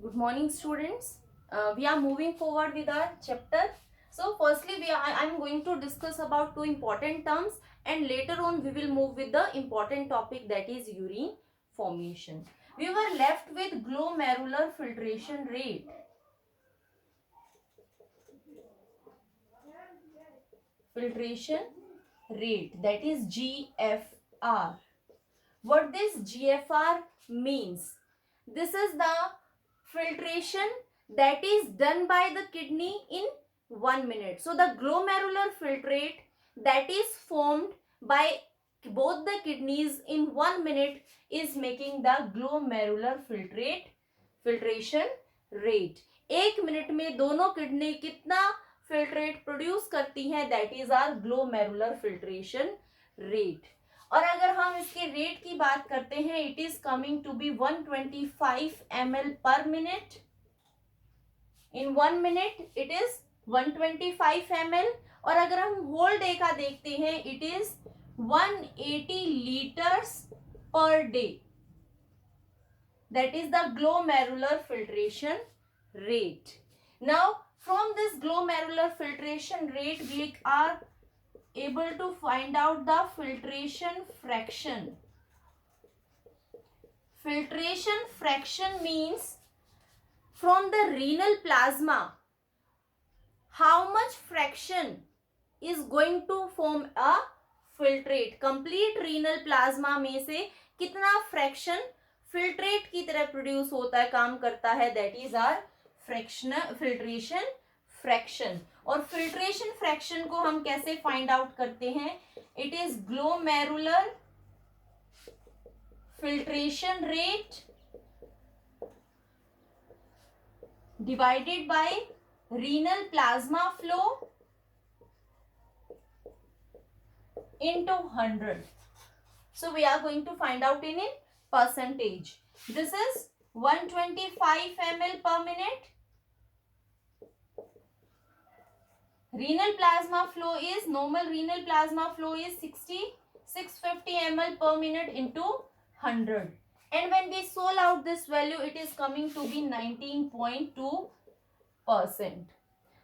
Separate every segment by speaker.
Speaker 1: Good morning, students. We are moving forward with our chapter. So, firstly, I am going to discuss about two important terms, and later on we will move with the important topic, that is urine formation. We were left with glomerular filtration rate. Filtration rate, that is GFR. What this GFR means? This is the filtration that is done by the kidney in 1 minute. So the glomerular filtrate that is formed by both the kidneys in 1 minute is making the glomerular filtration rate. 1 minute में दोनों kidney कितना filtrate produce करती हैं, that is our glomerular filtration rate. और अगर हम इसके rate की बात करते हैं, it is coming to be 125 ml per minute. In 1 minute it is 125 ml. और अगर हम होल डे का देखते हैं, it is 180 litres per day. That is the glomerular filtration rate. Now, from this glomerular filtration rate, we are able to find out the filtration fraction. Filtration fraction means from the renal plasma, how much fraction is going to form a filtrate. Complete renal plasma में से कितना fraction filtrate की तरह produce होता है, काम करता है, that is our filtration fraction. और filtration fraction को हम कैसे find out करते हैं? It is glomerular filtration rate divided by renal plasma flow into 100. So we are going to find out in percentage. This is 125 ml per minute. Renal plasma flow is, normal renal plasma flow is 650 ml per minute into 100. And when we solve out this value, it is coming to be 19.2%.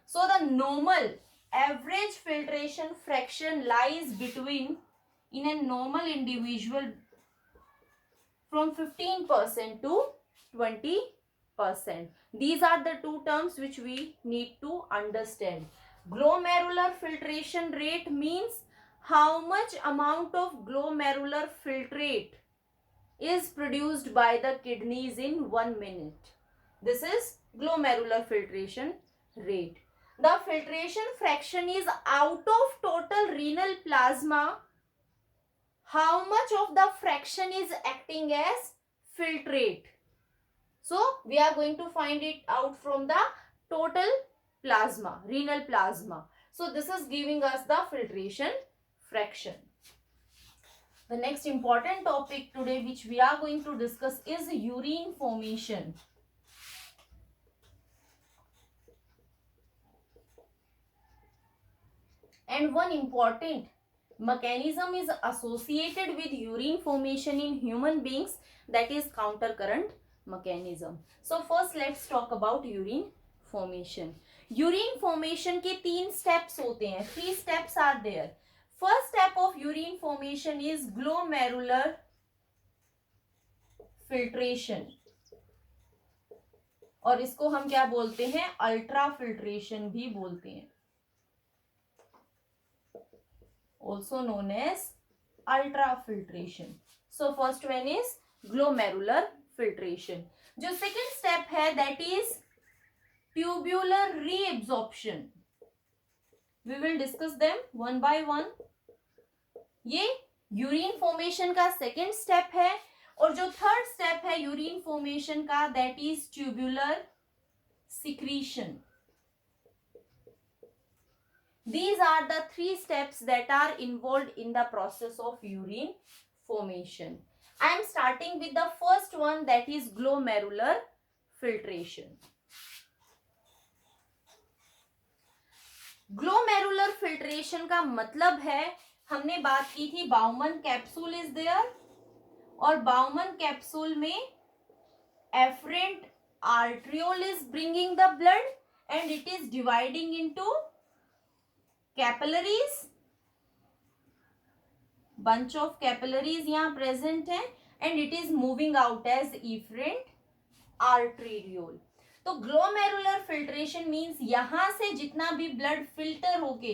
Speaker 1: So the normal average filtration fraction lies between, in a normal individual, from 15% to 20%. These are the two terms which we need to understand. Glomerular filtration rate means how much amount of glomerular filtrate is produced by the kidneys in 1 minute. This is glomerular filtration rate. The filtration fraction is out of total renal plasma. How much of the fraction is acting as filtrate? So we are going to find it out from the total plasma, renal plasma. So this is giving us the filtration fraction. The next important topic today which we are going to discuss is urine formation. And one important mechanism is associated with urine formation in human beings, that is counter current mechanism. So first let's talk about urine formation. Urine formation के 3 steps होते हैं. 3 steps are there. First step of urine formation is glomerular filtration, और इसको हम क्या बोलते हैं? Ultra filtration भी बोलते हैं, also known as ultra filtration. So first one is glomerular filtration. जो second step है, that is tubular reabsorption. We will discuss them one by one. ये यूरिन फॉर्मेशन का सेकेंड स्टेप है. और जो थर्ड स्टेप है यूरिन फॉर्मेशन का, that is tubular secretion. These are the 3 steps that are involved in the process of urine formation. I am starting with the first one, that is glomerular filtration. Glomerular filtration का मतलब है, हमने बात की थी Bowman capsule is there, और Bowman capsule में efferent arteriole is bringing the blood and it is dividing into capillaries. Bunch of capillaries यहाँ present है and it is moving out as efferent arteriole. तो ग्लोमेरुलर फिल्ट्रेशन मीन्स यहां से जितना भी blood filter होके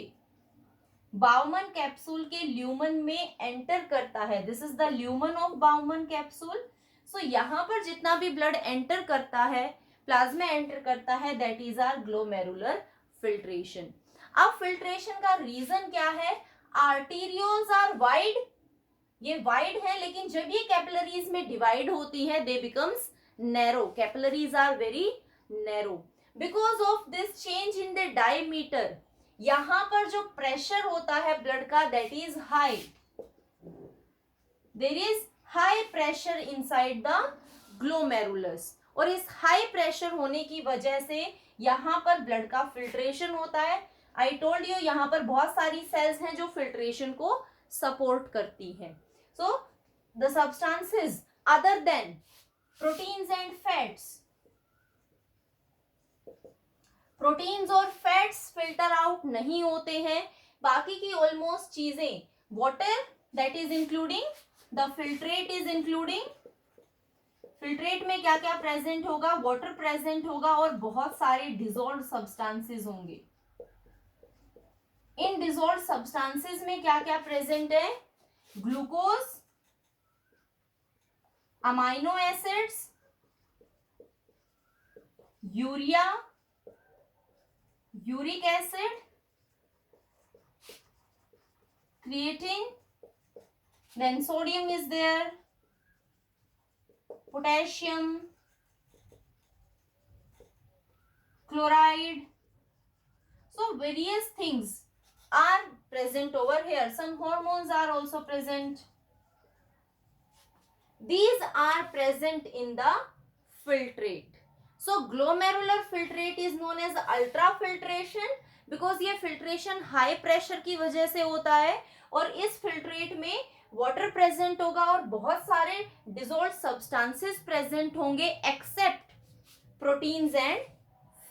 Speaker 1: Bowman capsule के lumen में एंटर करता है, this is the lumen of Bowman capsule. So यहाँ पर जितना भी ब्लड एंटर करता है, प्लाज्मा एंटर करता है, that is our glomerular filtration. अब फिल्ट्रेशन का रीजन क्या है? आर्टीरियोल्स आर वाइड, ये वाइड है, लेकिन जब ये कैपिलरीज में डिवाइड होती है they becomes narrow. Capillaries are very narrow because of this change in the diameter. यहां पर जो प्रेशर होता है ब्लड का that is high, there is high pressure inside the glomerulus. और इस हाई प्रेशर होने की वजह से यहां पर ब्लड का फिल्ट्रेशन होता है. आई टोल्ड यू यहां पर बहुत सारी सेल्स हैं जो फिल्ट्रेशन को सपोर्ट करती हैं. So the substances other than proteins and fats, proteins और फैट्स फिल्टर आउट नहीं होते हैं. बाकी की ऑलमोस्ट चीजें, water that is including the filtrate is including, filtrate में क्या क्या प्रेजेंट होगा? वाटर प्रेजेंट होगा और बहुत सारे डिसॉल्व्ड सब्सटेंसेस होंगे. इन डिसॉल्व्ड सब्सटेंसेस में क्या क्या प्रेजेंट है? Glucose, amino acids, urea, uric acid, creatine, then sodium is there, potassium, chloride. So various things are present over here. Some hormones are also present. These are present in the filtrate. So glomerular filtrate is known as ultrafiltration because ये filtration high pressure की वजह से होता है और इस filtrate में water present होगा और बहुत सारे डिसॉल्व्ड सब्सटेंसेस प्रेजेंट होंगे एक्सेप्ट प्रोटीन्स एंड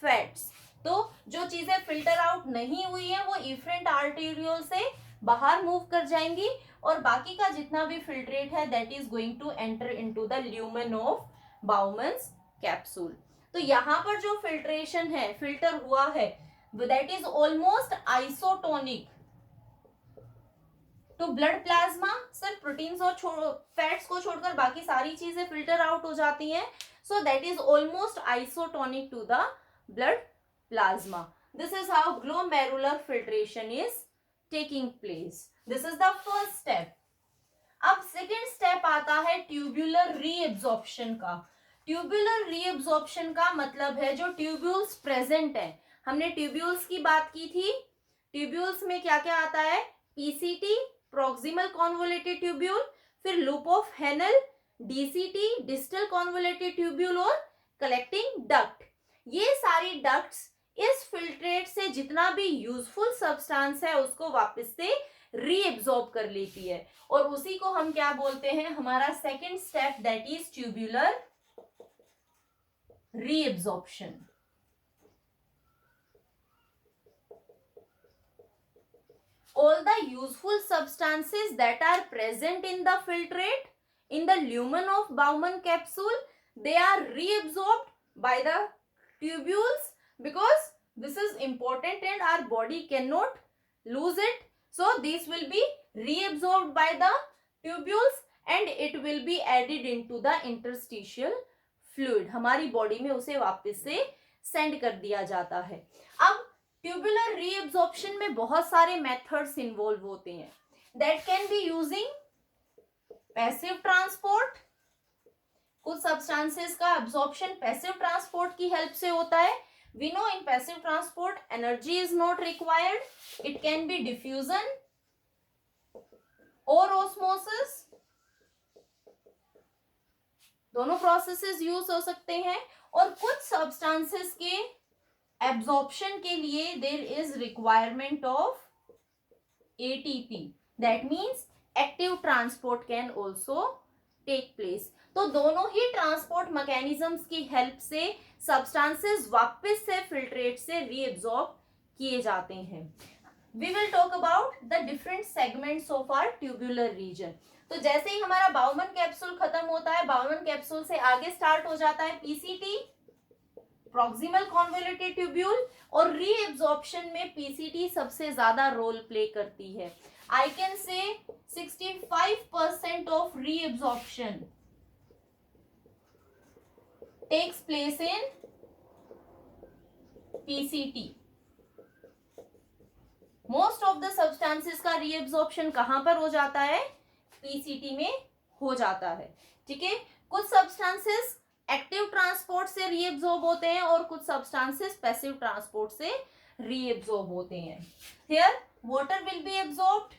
Speaker 1: फैट्स. तो जो चीजें फिल्टर आउट नहीं हुई है वो इफरेंट आर्टेरियोल से बाहर मूव कर जाएंगी और बाकी का जितना भी फिल्ट्रेट है that is going to enter into the lumen of Bowman's capsule. तो यहाँ पर जो फिल्ट्रेशन है, फिल्टर हुआ है, that is almost isotonic to blood plasma. सिर्फ प्रोटीन्स और फैट्स को छोड़कर बाकी सारी चीजें फिल्टर आउट हो जाती हैं. So that is almost isotonic to the blood plasma. This is how glomerular filtration is taking place. This is the first step. अब सेकेंड स्टेप आता है ट्यूब्यूलर रीएब्जॉर्प्शन का. ट्यूब्यूलर रीएब्जॉर्प्शन का मतलब है जो ट्यूब्यूल्स प्रेजेंट है. हमने ट्यूब्यूल्स की बात की थी. ट्यूब्यूल्स में क्या क्या आता है? पीसीटी, प्रॉक्सिमल कॉन्वोलेटेड ट्यूब्यूल, फिर loop of Henle, DCT, distal convoluted tubule और कलेक्टिंग डक्ट. ये सारी डक्ट्स इस फिल्ट्रेट से जितना भी यूजफुल सब्सटेंस है उसको वापस से रीएब्सॉर्ब कर लेती है और उसी को हम क्या बोलते हैं? हमारा second step that is tubular reabsorption. All the useful substances that are present in the filtrate in the lumen of Bowman capsule, they are reabsorbed by the tubules because this is important and our body cannot lose it. So this will be reabsorbed by the tubules and it will be added into the interstitial fluid. हमारी body में उसे वापस से send कर दिया जाता है. अब ट्यूबुलर रीएब्जॉर्प्शन में बहुत सारे मेथड्स इन्वॉल्व होते हैं. That can be using passive transport. कुछ सब्सटेंसेस का एब्जॉर्प्शन पैसिव ट्रांसपोर्ट की हेल्प से होता है. We know in passive transport energy is not required. It can be diffusion और ऑस्मोसिस. दोनों प्रोसेसेस यूज हो सकते हैं. और कुछ सब्सटेंसेस के एब्जॉर्प्शन के लिए there is requirement of ATP. That means active transport can also take place. तो दोनों ही ट्रांसपोर्ट मैकेनिज्म्स की हेल्प से सब्सटेंसेस वापस से फिल्ट्रेट से रीएब्सॉर्ब किए जाते हैं. We will talk about the different segments of our tubular region. तो जैसे ही हमारा बाउमन कैप्सूल खत्म होता है, बाउमन कैप्सूल से आगे स्टार्ट हो जाता है पीसीटी, प्रॉक्सिमल कॉन्वोल्यूटेड ट्यूब्यूल, और रीएब्सॉर्प्शन में पीसीटी सबसे ज्यादा रोल प्ले करती है. आई can say 65% of reabsorption takes place in PCT. Most of the substances का रीएब्सॉर्प्शन कहां पर हो जाता है? पीसीटी में हो जाता है. ठीक है, कुछ सब्सटेंसेस एक्टिव ट्रांसपोर्ट से रीएब्सॉर्ब होते हैं और कुछ सब्सटेंसेस पैसिव ट्रांसपोर्ट से रीएब्सॉर्ब होते हैं. Here water will be absorbed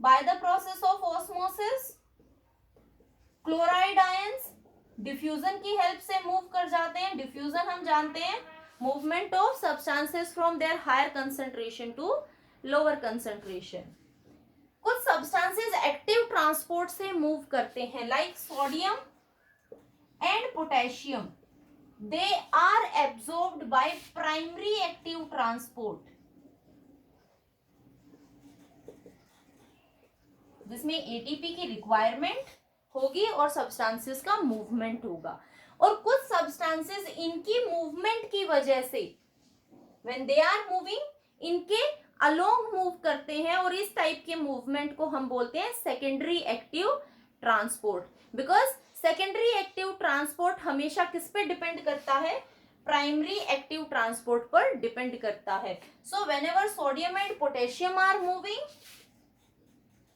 Speaker 1: by the process of osmosis. Chloride ions diffusion की हेल्प से मूव कर जाते हैं. डिफ्यूजन हम जानते हैं, movement of substances from their higher concentration to lower concentration. कुछ सब्सटेंसेस एक्टिव ट्रांसपोर्ट से मूव करते हैं, like sodium and potassium. They are absorbed by primary active transport. जिसमें एटीपी की रिक्वायरमेंट होगी और सब्सटेंसेस का मूवमेंट होगा. और कुछ सब्सटेंसेस इनकी मूवमेंट की वजह से when they are moving, इनके अलोंग मूव करते हैं और इस टाइप के मूवमेंट को हम बोलते हैं secondary active transport. Because secondary active transport हमेशा किस पे डिपेंड करता है? प्राइमरी एक्टिव ट्रांसपोर्ट पर डिपेंड करता है. So whenever sodium and potassium are moving,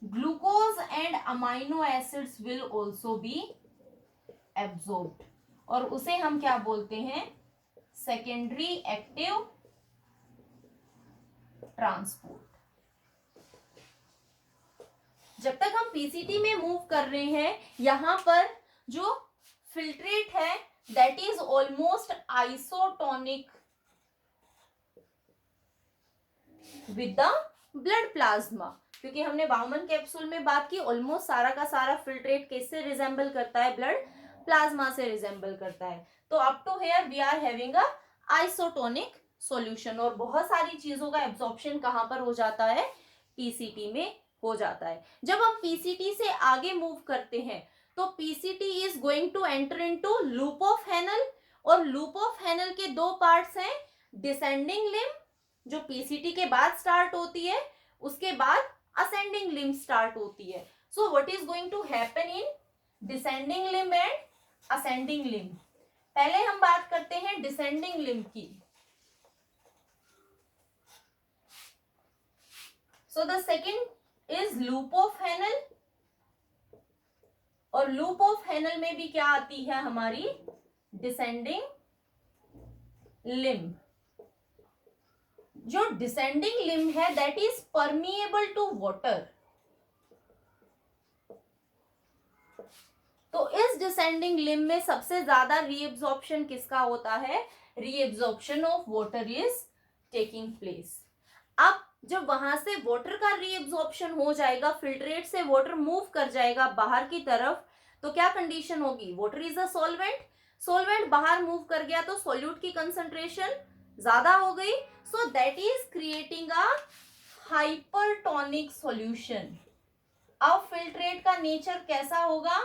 Speaker 1: glucose and amino acids will also be absorbed, और उसे हम क्या बोलते हैं? Secondary active transport. जब तक हम पीसीटी में मूव कर रहे हैं, यहां पर जो फिल्ट्रेट है that is almost isotonic with the blood plasma. क्योंकि हमने बाउमन कैप्सूल में बात की, ऑलमोस्ट सारा का सारा फिल्ट्रेट किससे रिजेंबल करता है? ब्लड प्लाज्मा से रिजेंबल करता है. तो up to here we are having a isotonic solution. और बहुत सारी चीजों का एब्जॉर्प्शन कहां पर हो जाता है? पीसीटी में हो जाता है. जब हम पीसीटी से आगे मूव करते हैं तो PCT is going to enter into loop of Henle, और लूप ऑफ हेनल के दो पार्ट्स हैं. डिसेंडिंग लिम्ब जो पीसीटी के बाद स्टार्ट होती है, उसके बाद असेंडिंग लिम्ब स्टार्ट होती है. So what is going to happen in descending limb and ascending limb? पहले हम बात करते हैं डिसेंडिंग लिम्ब की. So the second is loop of Henle, और लूप ऑफ हेनल में भी क्या आती है हमारी? Descending limb. जो डिसेंडिंग लिम्ब है that is permeable to water. तो इस डिसेंडिंग लिम्ब में सबसे ज्यादा रीएब्सॉर्प्शन किसका होता है? Reabsorption of water is taking place. अब जब वहां से वाटर का रीएब्सॉर्प्शन हो जाएगा, फिल्ट्रेट से वाटर मूव कर जाएगा बाहर की तरफ, तो क्या कंडीशन होगी? Water is a solvent. Solvent बाहर मूव कर गया तो सॉल्यूट की कंसंट्रेशन ज्यादा हो गई. So that is creating a hypertonic solution. अब फिल्ट्रेट का नेचर कैसा होगा?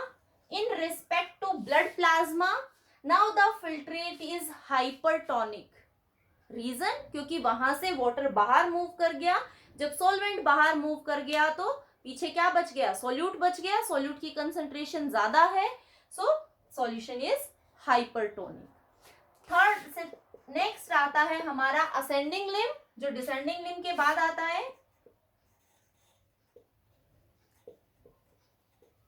Speaker 1: In respect to blood plasma, now the filtrate is hypertonic. Reason? क्योंकि वहां से वाटर बाहर मूव कर गया. जब सॉल्वेंट बाहर मूव कर गया तो पीछे क्या बच गया? सॉल्यूट बच गया. सॉल्यूट की कंसंट्रेशन ज्यादा है, so solution is hypertonic. Third से नेक्स्ट आता है हमारा असेंडिंग लिम्ब, जो डिसेंडिंग लिम्ब के बाद आता है.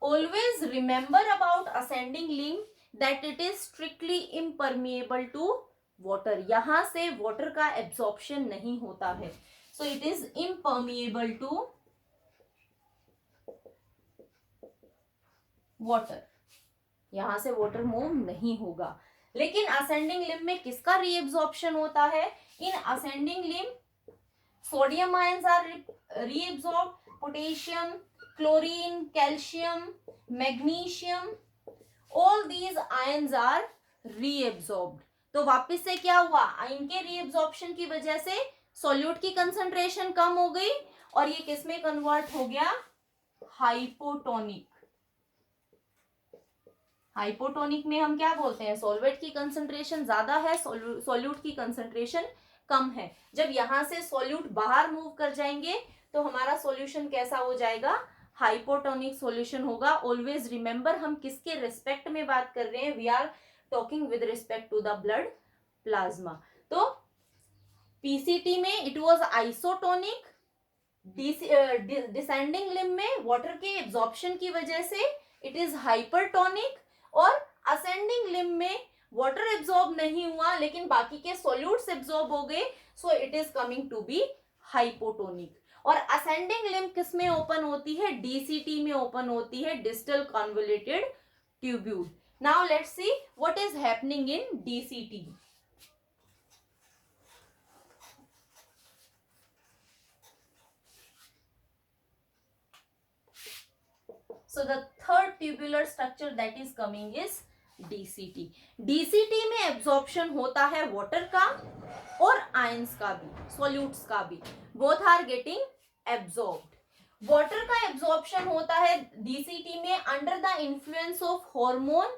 Speaker 1: Always remember about ascending limb that it is strictly impermeable to water. यहां से वाटर का एब्सॉर्प्शन नहीं होता है, so it is impermeable to water. यहां से वाटर मूव नहीं होगा. लेकिन असेंडिंग लिम्ब में किसका रीएब्सॉर्प्शन होता है? In ascending limb sodium ions are reabsorbed, potassium, chlorine, calcium, magnesium, all these ions are reabsorbed. तो वापस से क्या हुआ, इनके रीएब्सॉर्प्शन की वजह से सॉल्यूट की कंसंट्रेशन कम हो गई और ये किस में कन्वर्ट हो गया, हाइपोटोनिक। हाइपोटोनिक में हम क्या बोलते हैं, सॉल्वेट की कंसंट्रेशन ज्यादा है, सॉल्यूट की कंसंट्रेशन कम है। जब यहां से सॉल्यूट बाहर मूव कर जाएंगे तो हमारा सॉल्यूशन कैसा हो जाएगा, हाइपोटोनिक सॉल्यूशन होगा। ऑलवेज रिमेंबर हम किसके रिस्पेक्ट में बात कर रहे हैं, we are talking with respect to the blood plasma. तो पीसीटी में it was isotonic, descending limb में वाटर के एब्जॉर्प्शन की वजह से इट इज हाइपरटोनिक, और असेंडिंग लिम्ब में वाटर एब्जॉर्ब नहीं हुआ लेकिन बाकी के सॉल्यूट्स एब्जॉर्ब हो गए, so it is coming to be hypotonic. और असेंडिंग लिम्ब किस में ओपन होती है, डीसीटी में ओपन होती है, distal convoluted tubule. Now let's see what is happening in DCT. So the third tubular structure that is coming is DCT. DCT में absorption होता है वाटर का और आयंस का भी, सॉल्यूट्स का भी, both are getting absorbed. Water का एब्जॉर्प्शन होता है DCT में under the influence of hormone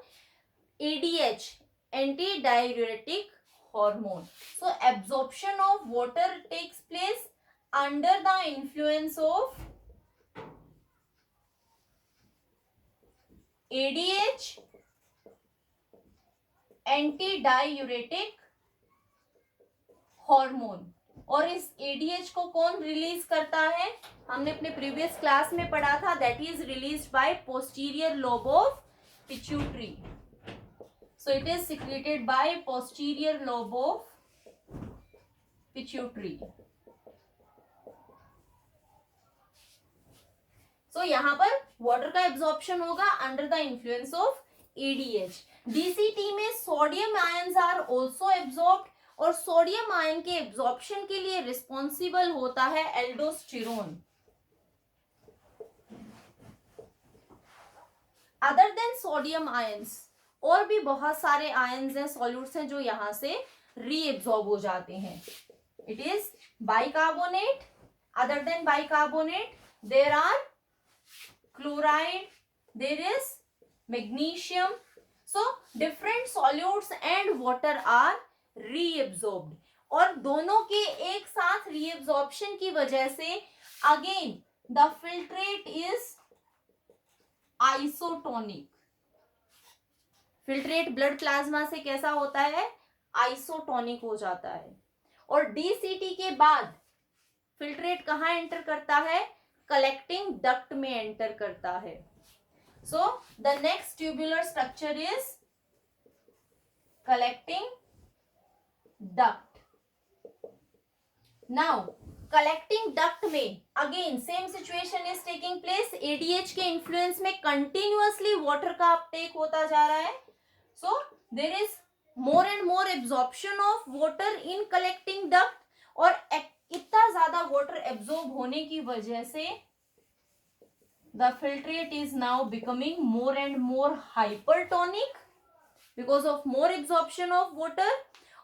Speaker 1: ADH, anti diuretic hormone. So absorption of water takes place under the influence of ADH, anti diuretic hormone. और इस ADH को कौन release करता है, हमने अपने प्रीवियस क्लास में पढ़ा था, that is released by posterior lobe of pituitary. So it is secreted by posterior lobe of pituitary. So यहां पर वाटर का एब्जॉर्प्शन होगा under the influence of ADH। DCT में sodium ions are also absorbed, और sodium ion के absorption के लिए responsible होता है aldosterone. Other than sodium ions और भी बहुत सारे आयंस हैं, सॉल्यूट्स हैं जो यहां से रीएब्सॉर्ब हो जाते हैं। It is bicarbonate, other than bicarbonate there are chloride, there is magnesium. So different solutes and water are reabsorbed, और दोनों के एक साथ reabsorption की वजह से again the filtrate is isotonic. Filtrate blood plasma से कैसा होता है, आइसोटोनिक हो जाता है। और DCT के बाद फिल्ट्रेट कहां एंटर करता है, कलेक्टिंग डक्ट में एंटर करता है। So the next tubular structure is collecting duct. Now collecting duct में again same situation is taking place, ADH के इन्फ्लुएंस में कंटिन्यूअसली वाटर का अपटेक होता जा रहा है। So there is more and more absorption of water in collecting duct, और इतना ज्यादा वाटर एब्जॉर्ब होने की वजह से the filtrate is now becoming more and more hypertonic because of more absorption of water.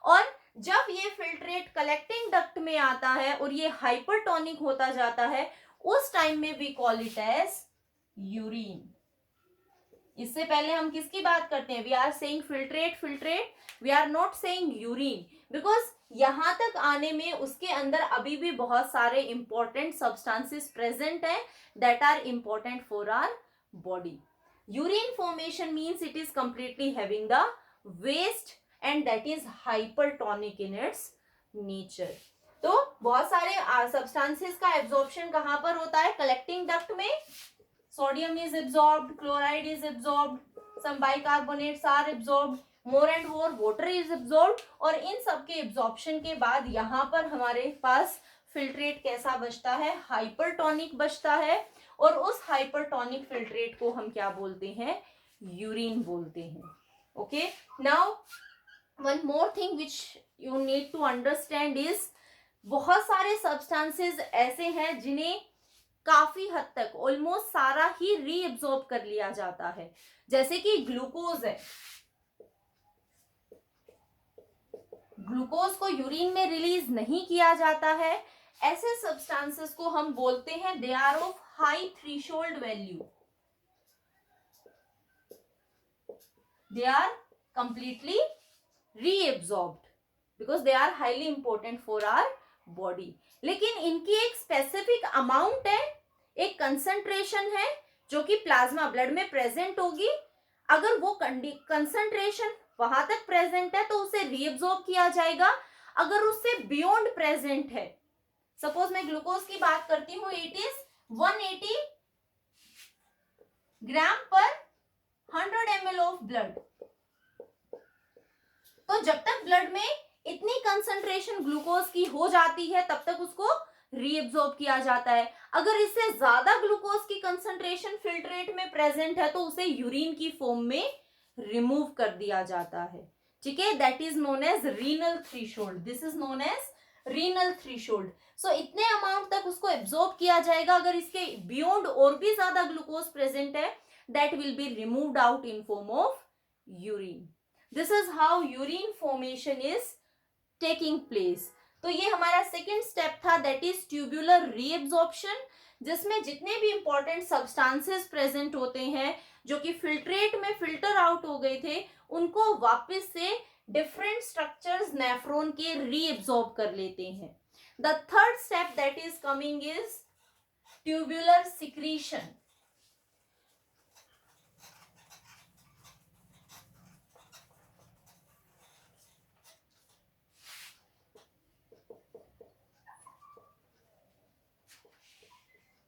Speaker 1: और जब ये फिल्ट्रेट कलेक्टिंग डक्ट में आता है और ये हाइपरटोनिक होता जाता है, उस टाइम में we call it as urine. इससे पहले हम किसकी बात करते हैं, we are saying filtrate, filtrate, we are not saying urine, because यहां तक आने में उसके अंदर अभी भी बहुत सारे इंपॉर्टेंट सब्सटेंसेस प्रेजेंट हैं that are important for our body. Urine formation means it is completely having the waste and that is hypertonic in its nature. तो बहुत सारे सब्सटेंसेस का एब्जॉर्प्शन कहां पर होता है, कलेक्टिंग डक्ट में। Sodium is absorbed, chloride is absorbed, some bicarbonates are absorbed, more and more water is absorbed, और इन सब के एब्जॉर्प्शन के बाद यहाँ पर हमारे पास फिल्ट्रेट कैसा बचता है, हाइपरटोनिक बचता है, और उस हाइपरटोनिक फिल्ट्रेट को हम क्या बोलते हैं, यूरिन बोलते हैं। Okay, now one more thing which you need to understand is, बहुत सारे सब्सटेंसेस ऐसे हैं जिन्हें काफी हद तक ऑलमोस्ट सारा ही रीएब्सॉर्ब कर लिया जाता है। जैसे कि ग्लूकोज है, ग्लूकोज को यूरिन में रिलीज नहीं किया जाता है। ऐसे सब्सटेंसेस को हम बोलते हैं they are of high threshold value, they are completely reabsorbed because they are highly important for our body. लेकिन इनकी एक स्पेसिफिक अमाउंट है, एक कंसंट्रेशन है जो कि प्लाज्मा ब्लड में प्रेजेंट होगी। अगर वो कंसंट्रेशन वहां तक प्रेजेंट है तो उसे रीएब्सॉर्ब किया जाएगा। अगर उससे बियॉन्ड प्रेजेंट है, सपोज मैं ग्लूकोज की बात करती हूँ, इट इज 180 ग्राम पर 100 ml ऑफ ब्लड। तो जब तक ब्लड में इतनी कंसंट्रेशन ग्लूकोज की हो जाती है तब तक उसको रीएब्सॉर्ब किया जाता है। अगर इससे ज्यादा ग्लूकोज की कंसंट्रेशन फिल्ट्रेट में प्रेजेंट है तो उसे यूरिन की फॉर्म में रिमूव कर दिया जाता है। ठीक है, that is known as renal threshold, this is known as renal threshold. So इतने अमाउंट तक उसको एब्सॉर्ब किया जाएगा। अगर इसके बियॉन्ड और भी ज्यादा ग्लूकोज प्रेजेंट है that will be removed out in form of urine. This is how urine formation is taking place. तो ये हमारा सेकेंड स्टेप था, दैट इज ट्यूबुलर रीएब्सॉर्प्शन, जिसमें जितने भी इंपॉर्टेंट सब्सटेंसेस प्रेजेंट होते हैं जो कि फिल्ट्रेट में फिल्टर आउट हो गए थे, उनको वापस से डिफरेंट स्ट्रक्चर्स नेफ्रॉन के रीएब्सॉर्ब कर लेते हैं। The third step that is coming is tubular secretion.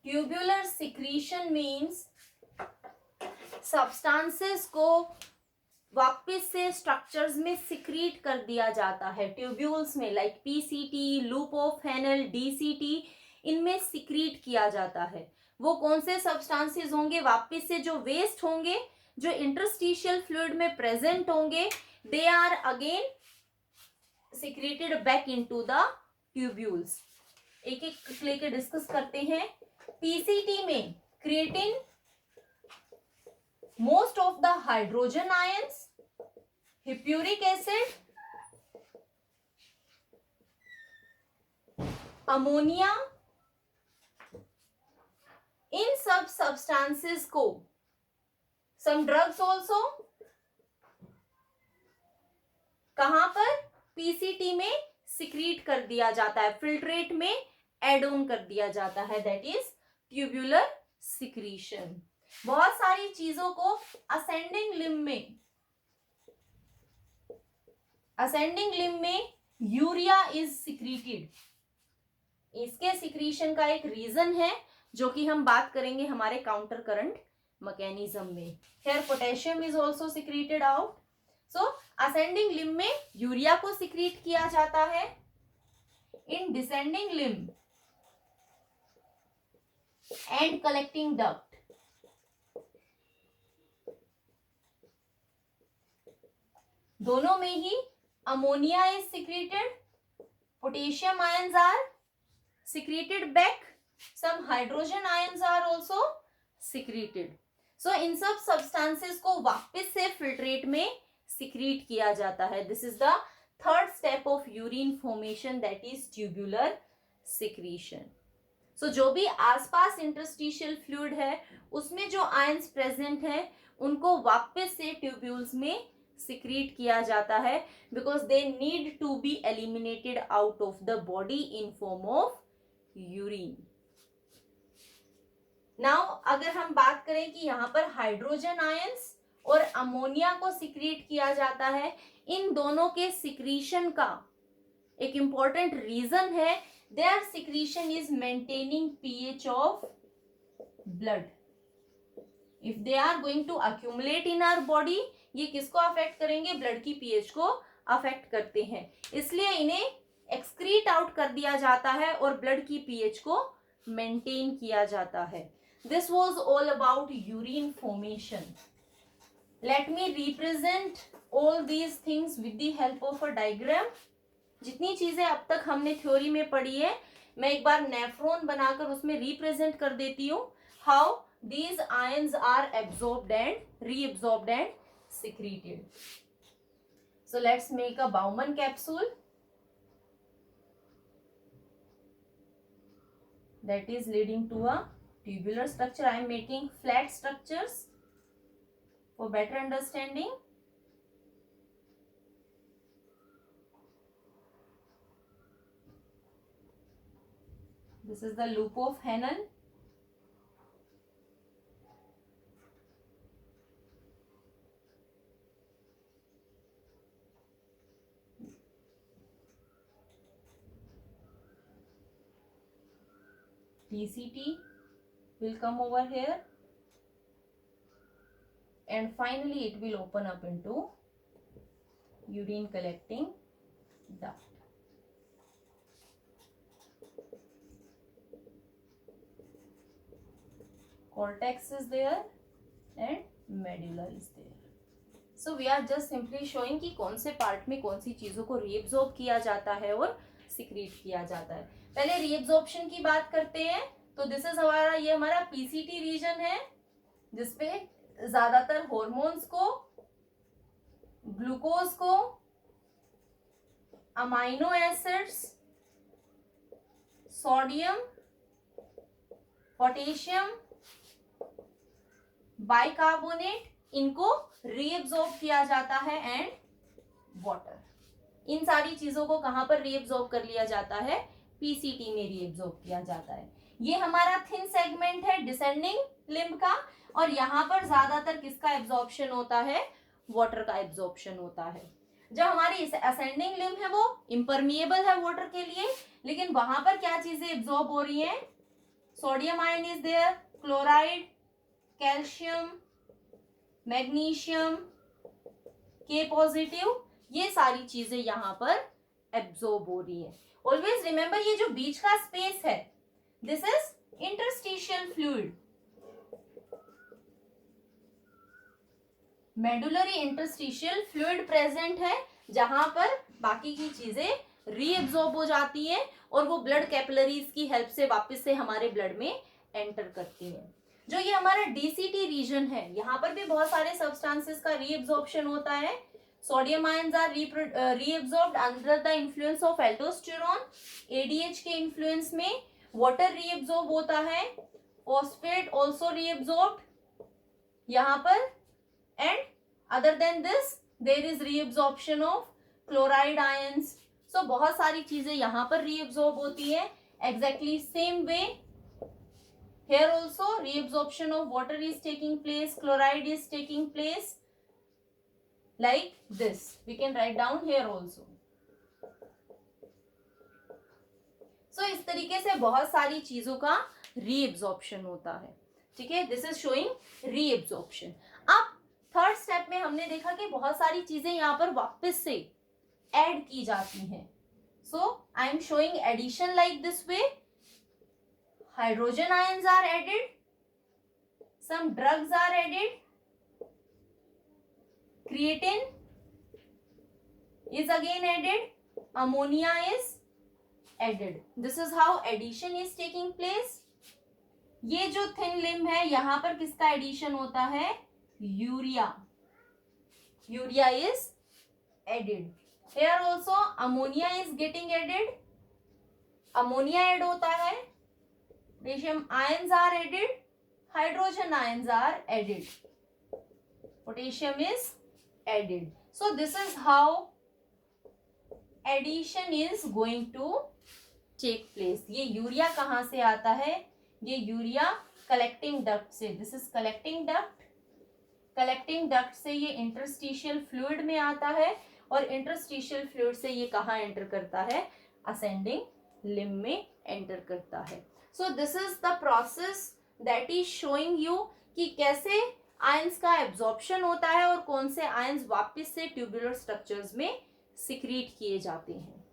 Speaker 1: Tubular secretion means substances को वापस से स्ट्रक्चर्स में सिक्रीट कर दिया जाता है ट्यूब्यूल्स में, like PCT, loop of Henle, DCT, इनमें सिक्रीट किया जाता है। वो कौन से सब्सटेंसेस होंगे? वापस से जो वेस्ट होंगे, जो इंटरस्टिशियल फ्लूइड में प्रेजेंट होंगे, they are again secreted back into the tubules. एक एक लेके डिस्कस करते हैं। पीसीटी में creatine, most of the hydrogen ions, hippuric acid, ammonia, इन सब सब्सटेंसेस को, some drugs also, कहां पर? पीसीटी में सिक्रीट कर दिया जाता है, फिल्ट्रेट में एड ऑन कर दिया जाता है, दैट इज ट्यूबुलर सिक्रीशन। बहुत सारी चीजों को असेंडिंग लिम्ब में यूरिया इज सिक्रीटेड। इसके सिक्रीशन का एक रीजन है जो कि हम बात करेंगे हमारे काउंटर करंट मैकेनिज्म में। Here potassium is also secreted out. So ascending limb में यूरिया को सिक्रीट किया जाता है। In descending limb and collecting duct दोनों में ही ammonia is secreted, potassium ions are secreted back, some hydrogen ions are also secreted. So इन सब सब्सटेंसेस को वापस से फिल्ट्रेट में सिक्रीट किया जाता है। This is the third step of urine formation, that is tubular secretion. So जो भी आसपास इंटरस्टिशियल फ्लूइड है उसमें जो आयंस प्रेजेंट है उनको वापस से ट्यूब्यूल्स में सिक्रीट किया जाता है because they need to be eliminated out of the body in form of urine. Now अगर हम बात करें कि यहाँ पर हाइड्रोजन आयंस और अमोनिया को सिक्रीट किया जाता है, इन दोनों के सिक्रीशन का एक इंपॉर्टेंट रीजन है, their secretion is maintaining pH of blood. If they are going to accumulate in our body, ये किसको अफेक्ट करेंगे? ब्लड की पीएच को अफेक्ट करते हैं, इसलिए इन्हें एक्सक्रीट आउट कर दिया जाता है और ब्लड की पीएच को मेंटेन किया जाता है। This was all about urine formation. Let me represent all these things with the help of a diagram. जितनी चीजें अब तक हमने थ्योरी में पढ़ी है, मैं एक बार नेफ्रॉन बनाकर उसमें रिप्रेजेंट कर देती हूँ how these ions are absorbed and reabsorbed and secreted. So let's make a Baumann capsule that is leading to a tubular structure. I am making flat structures for better understanding. This is the loop of Henle. TCT will come over here, and finally it will open up into urine collecting duct. Cortex is there and medulla is there. So we are just simply showing कि कौन से part में कौन सी चीजों को reabsorb किया जाता है और सिक्रीट किया जाता है. पहले रीएब्जॉर्प्शन की बात करते हैं. तो दिस इज ये हमारा पीसीटी रीजन है जिसपे ज्यादातर हॉर्मोन्स को, ग्लूकोज को, amino acids, sodium, potassium, bicarbonate, इनको रीएब्जॉर्ब किया जाता है एंड वाटर. इन सारी चीजों को कहां पर रीएब्जॉर्ब कर लिया जाता है? पीसीटी में रीएब्जॉर्ब किया जाता है. ये हमारा थिन सेगमेंट है डिसेंडिंग लिम्ब का, और यहां पर ज्यादातर किसका एब्जॉर्प्शन होता है? वाटर का एब्जॉर्प्शन होता है. जब हमारी असेंडिंग लिम्ब है वो इम्परमिएबल है वाटर के लिए, लेकिन वहां पर क्या चीजें एब्जॉर्ब हो रही हैं? Sodium ion is there, chloride, calcium, magnesium, के पॉजिटिव, ये सारी चीजें यहां पर एब्जॉर्ब हो रही है. ऑलवेज रिमेंबर ये जो बीच का स्पेस है this is interstitial fluid. Medullary interstitial fluid present है जहां पर बाकी की चीजें रीएब्जॉर्ब हो जाती हैं और वो ब्लड कैपिलरीज की हेल्प से वापस से हमारे ब्लड में एंटर करती हैं. जो ये हमारा डीसीटी रीजन है यहाँ पर भी बहुत सारे सब्सटेंसेस का रीएब्जॉर्प्शन होता है. Sodium ions are reabsorbed under the influence of aldosterone. ADH के इन्फ्लुएंस में वाटर रीएब्जॉर्ब होता है. फॉस्फेट आल्सो रीएब्जॉर्ब्ड यहाँ पर, and other than this there is reabsorption of chloride ions. So बहुत सारी चीजें यहाँ पर रीएब्जॉर्ब होती है. Exactly same way here also reabsorption of water is taking place, chloride is taking place, like this we can write down here also. So इस तरीके से बहुत सारी चीजों का reabsorption होता है. ठीक है, this is showing reabsorption. अब थर्ड स्टेप में हमने देखा कि बहुत सारी चीजें यहाँ पर वापस से ऐड की जाती हैं. So I am showing addition like this way. Hydrogen ions are added, some drugs are added, creatine is again added, ammonia is added. This is how addition is taking place. ये जो thin limb है यहाँ पर किसका addition होता है? Urea. Urea is added. Here also ammonia is getting added. ammonia add होता है. Potassium ions are added, hydrogen ions are added, potassium is added. So this is how addition is going to take place. ये urea कहाँ से आता है? ये urea collecting duct से. This is collecting duct. Collecting duct से ये interstitial fluid में आता है, और इंटरस्टिशियल फ्लूइड से ये कहाँ एंटर करता है? असेंडिंग लिम्ब में एंटर करता है. So this is the process that is showing you कि कैसे आयंस का एब्जॉर्प्शन होता है और कौन से आयंस वापस से ट्यूबुलर स्ट्रक्चर्स में सिक्रीट किए जाते हैं.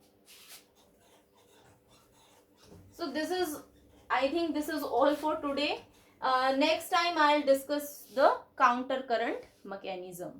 Speaker 1: So this is, I think this is all for today. Next time I'll discuss the counter current mechanism.